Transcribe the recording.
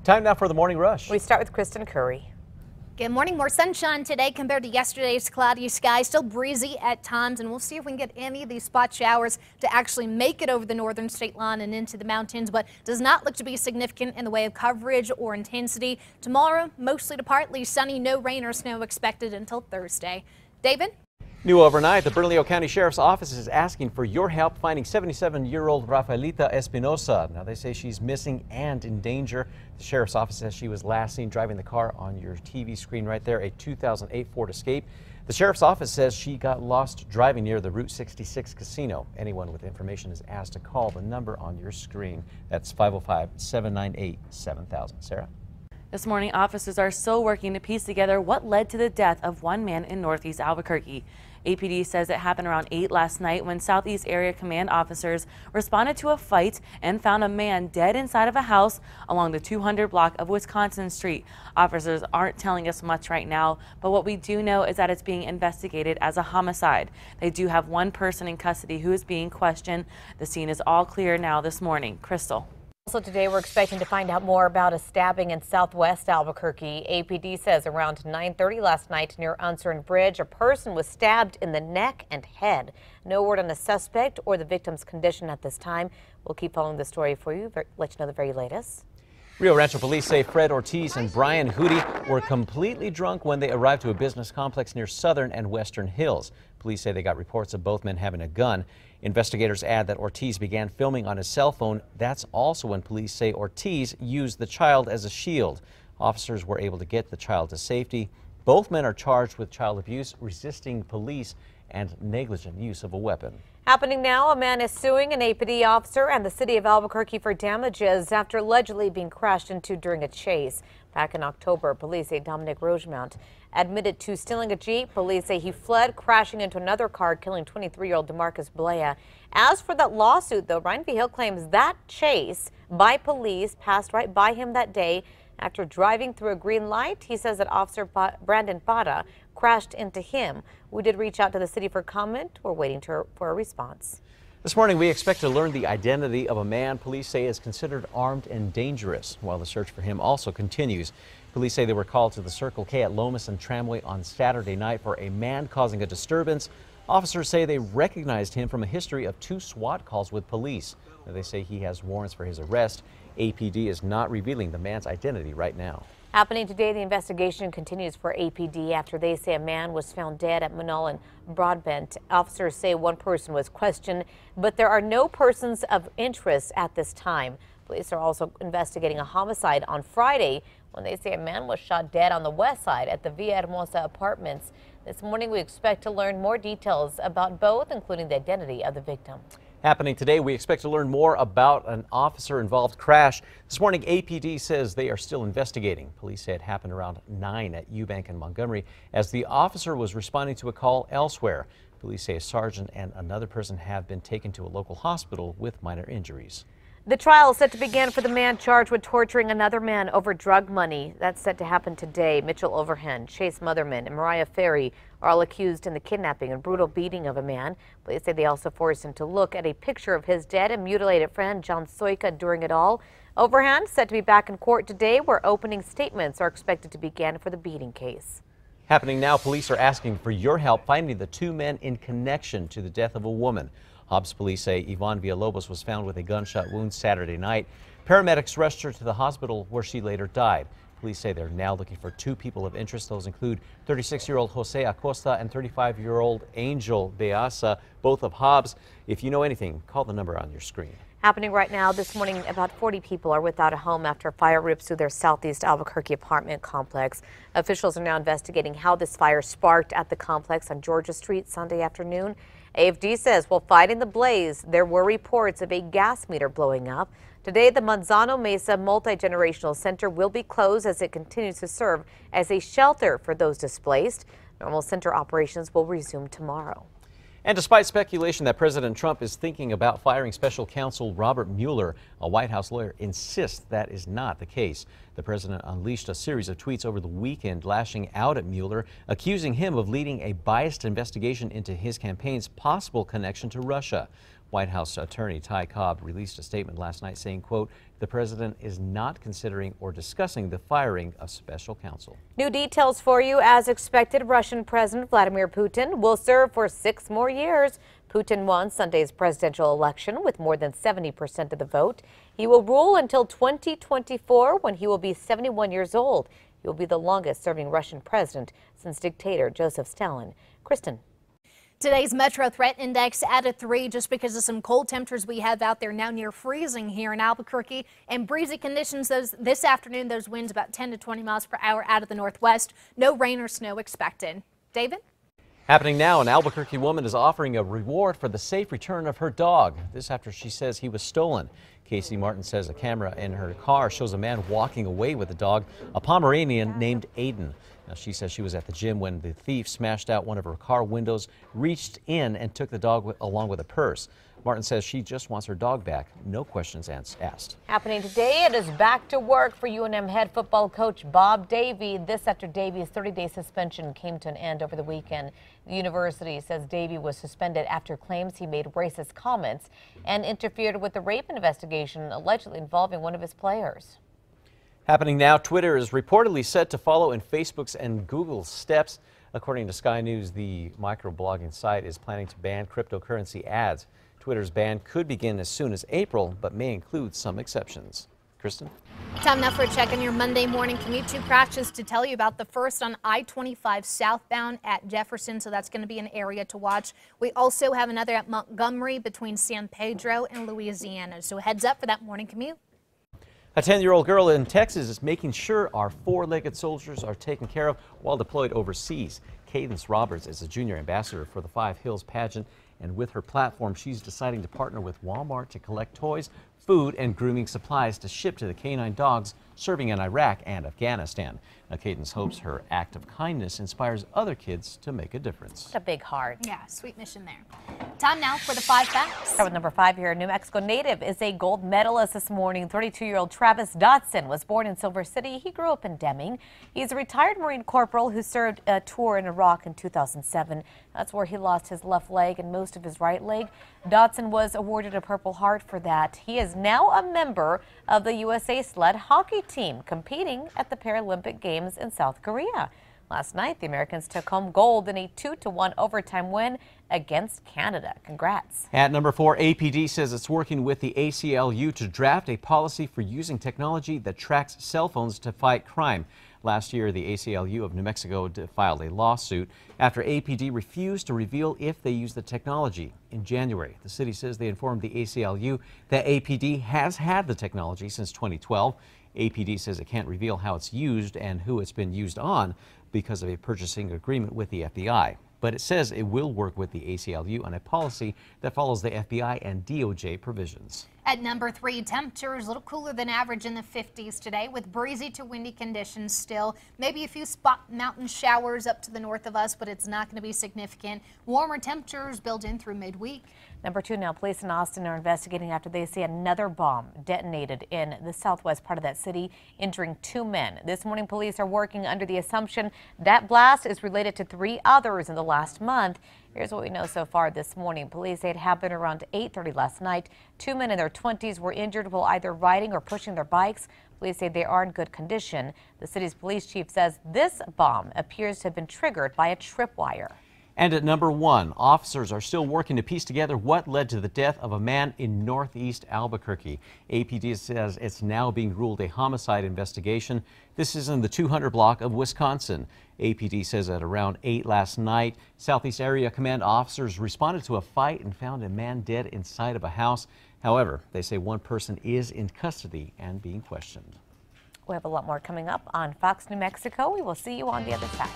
Time now for the morning rush. We start with Kristen Curry. Good morning. More sunshine today compared to yesterday's cloudy sky. Still breezy at times, and we'll see if we can get any of these spot showers to actually make it over the northern state line and into the mountains, but does not look to be significant in the way of coverage or intensity. Tomorrow, mostly to partly sunny, no rain or snow expected until Thursday. David? New overnight, the Bernalillo County Sheriff's Office is asking for your help finding 77-year-old Rafaelita Espinosa. Now, they say she's missing and in danger. The Sheriff's Office says she was last seen driving the car on your TV screen right there, a 2008 Ford Escape. The Sheriff's Office says she got lost driving near the Route 66 casino. Anyone with information is asked to call the number on your screen. That's 505-798-7000. Sarah? This morning, officers are still working to piece together what led to the death of one man in northeast Albuquerque. APD says it happened around 8 last night when Southeast Area Command officers responded to a fight and found a man dead inside of a house along the 200 block of Wisconsin Street. Officers aren't telling us much right now, but what we do know is that it's being investigated as a homicide. They do have one person in custody who is being questioned. The scene is all clear now this morning. Crystal. Also today, we're expecting to find out more about a stabbing in southwest Albuquerque. APD says around 9:30 last night near Uncertain Bridge, a person was stabbed in the neck and head. No word on the suspect or the victim's condition at this time. We'll keep following the story for you, let you know the very latest. Rio Rancho police say Fred Ortiz and Brian Hootie were completely drunk when they arrived to a business complex near Southern and Western Hills. Police say they got reports of both men having a gun. Investigators add that Ortiz began filming on his cell phone. That's also when police say Ortiz used the child as a shield. Officers were able to get the child to safety. Both men are charged with child abuse, resisting police, and negligent use of a weapon. Happening now, a man is suing an APD officer and the city of Albuquerque for damages after allegedly being crashed into during a chase. Back in October, police say Dominic Rogemount admitted to stealing a Jeep. Police say he fled, crashing into another car, killing 23-year-old DeMarcus Blea. As for that lawsuit, though, Ryan V. Hill claims that chase by police passed right by him that day. After driving through a green light, he says that Officer Brandon Fada crashed into him. We did reach out to the city for comment. We're waiting for a response. This morning, we expect to learn the identity of a man police say is considered armed and dangerous, while the search for him also continues. Police say they were called to the Circle K at Lomas and Tramway on Saturday night for a man causing a disturbance. Officers say they recognized him from a history of 2 SWAT calls with police. They say he has warrants for his arrest. APD is not revealing the man's identity right now. Happening today, the investigation continues for APD after they say a man was found dead at Manal and Broadbent. Officers say one person was questioned, but there are no persons of interest at this time. Police are also investigating a homicide on Friday when they say a man was shot dead on the west side at the Villahermosa apartments. This morning, we expect to learn more details about both, including the identity of the victim. Happening today, we expect to learn more about an officer-involved crash. This morning, APD says they are still investigating. Police say it happened around 9 at Eubank and Montgomery as the officer was responding to a call elsewhere. Police say a sergeant and another person have been taken to a local hospital with minor injuries. The trial is set to begin for the man charged with torturing another man over drug money. That's set to happen today. Mitchell Overhand, Chase Motherman, and Mariah Ferry are all accused in the kidnapping and brutal beating of a man. Police say they also forced him to look at a picture of his dead and mutilated friend, John Soika, during it all. Overhand set to be back in court today, where opening statements are expected to begin for the beating case. Happening now, police are asking for your help finding the 2 men in connection to the death of a woman. Hobbs police say Yvonne Villalobos was found with a gunshot wound Saturday night. Paramedics rushed her to the hospital where she later died. Police say they're now looking for 2 people of interest. Those include 36-year-old Jose Acosta and 35-year-old Angel Beasa, both of Hobbs. If you know anything, call the number on your screen. Happening right now this morning, about 40 people are without a home after a fire rips through their southeast Albuquerque apartment complex. Officials are now investigating how this fire sparked at the complex on Georgia Street Sunday afternoon. AFD says while fighting the blaze, there were reports of a gas meter blowing up. Today, the Manzano Mesa Multi-Generational Center will be closed as it continues to serve as a shelter for those displaced. Normal center operations will resume tomorrow. And despite speculation that President Trump is thinking about firing special counsel Robert Mueller, a White House lawyer insists that is not the case. The president unleashed a series of tweets over the weekend lashing out at Mueller, accusing him of leading a biased investigation into his campaign's possible connection to Russia. White House attorney Ty Cobb released a statement last night saying, quote, the president is not considering or discussing the firing of special counsel. New details for you. As expected, Russian President Vladimir Putin will serve for 6 more years. Putin won Sunday's presidential election with more than 70% of the vote. He will rule until 2024 when he will be 71 years old. He will be the longest serving Russian president since dictator Joseph Stalin. Kristen. Today's Metro Threat Index at a 3 just because of some cold temperatures we have out there now near freezing here in Albuquerque, and breezy conditions this afternoon. Those winds about 10 to 20 miles per hour out of the northwest. No rain or snow expected. David? Happening now, an Albuquerque woman is offering a reward for the safe return of her dog. This after she says he was stolen. Casey Martin says a camera in her car shows a man walking away with the dog, a Pomeranian named Aiden. Now, she says she was at the gym when the thief smashed out one of her car windows, reached in and took the dog along with a purse. Martin says she just wants her dog back. No questions asked. Happening today, it is back to work for UNM head football coach Bob Davie. This after Davie's 30-day suspension came to an end over the weekend. The university says Davie was suspended after claims he made racist comments and interfered with the rape investigation allegedly involving one of his players. Happening now, Twitter is reportedly set to follow in Facebook's and Google's steps. According to Sky News, the microblogging site is planning to ban cryptocurrency ads. Twitter's ban could begin as soon as April, but may include some exceptions. Kristen? Time now for a check on your Monday morning commute. 2 crashes to tell you about. The first on I-25 southbound at Jefferson, so that's going to be an area to watch. We also have another at Montgomery between San Pedro and Louisiana, so heads up for that morning commute. A 10-year-old girl in Texas is making sure our 4-legged soldiers are taken care of while deployed overseas. Cadence Roberts is a junior ambassador for the Five Hills pageant, and with her platform, she's deciding to partner with Walmart to collect toys, food, and grooming supplies to ship to the canine dogs serving in Iraq and Afghanistan. Now, Cadence hopes her act of kindness inspires other kids to make a difference. What a big heart. Yeah, sweet mission there. Time now for the 5 facts. Start with number 5 here. New Mexico native is a gold medalist this morning. 32-year-old Travis Dotson was born in Silver City. He grew up in Deming. He's a retired Marine corporal who served a tour in Iraq in 2007. That's where he lost his left leg and most of his right leg. Dotson was awarded a Purple Heart for that. He is now a member of the USA sled hockey team competing at the Paralympic Games in South Korea. Last night, the Americans took home gold in a 2-1 overtime win against Canada. Congrats. At number 4, APD says it's working with the ACLU to draft a policy for using technology that tracks cell phones to fight crime. Last year, the ACLU of New Mexico filed a lawsuit after APD refused to reveal if they use the technology. In January, the city says they informed the ACLU that APD has had the technology since 2012. APD says it can't reveal how it's used and who it's been used on because of a purchasing agreement with the FBI. But it says it will work with the ACLU on a policy that follows the FBI and DOJ provisions. At number 3, temperatures a little cooler than average in the 50s today with breezy to windy conditions still. Maybe a few spot mountain showers up to the north of us, but it's not going to be significant. Warmer temperatures build in through midweek. Number 2 now, police in Austin are investigating after they see another bomb detonated in the southwest part of that city, injuring 2 men. This morning, police are working under the assumption that blast is related to 3 others in the last month. Here's what we know so far this morning. Police say it happened around 8:30 last night. 2 men in their 20s were injured while either riding or pushing their bikes. Police say they are in good condition. The city's police chief says this bomb appears to have been triggered by a tripwire. And at number 1, officers are still working to piece together what led to the death of a man in northeast Albuquerque. APD says it's now being ruled a homicide investigation. This is in the 200 block of Wisconsin. APD says at around 8 last night, Southeast Area Command officers responded to a fight and found a man dead inside of a house. However, they say one person is in custody and being questioned. We have a lot more coming up on Fox New Mexico. We will see you on the other side.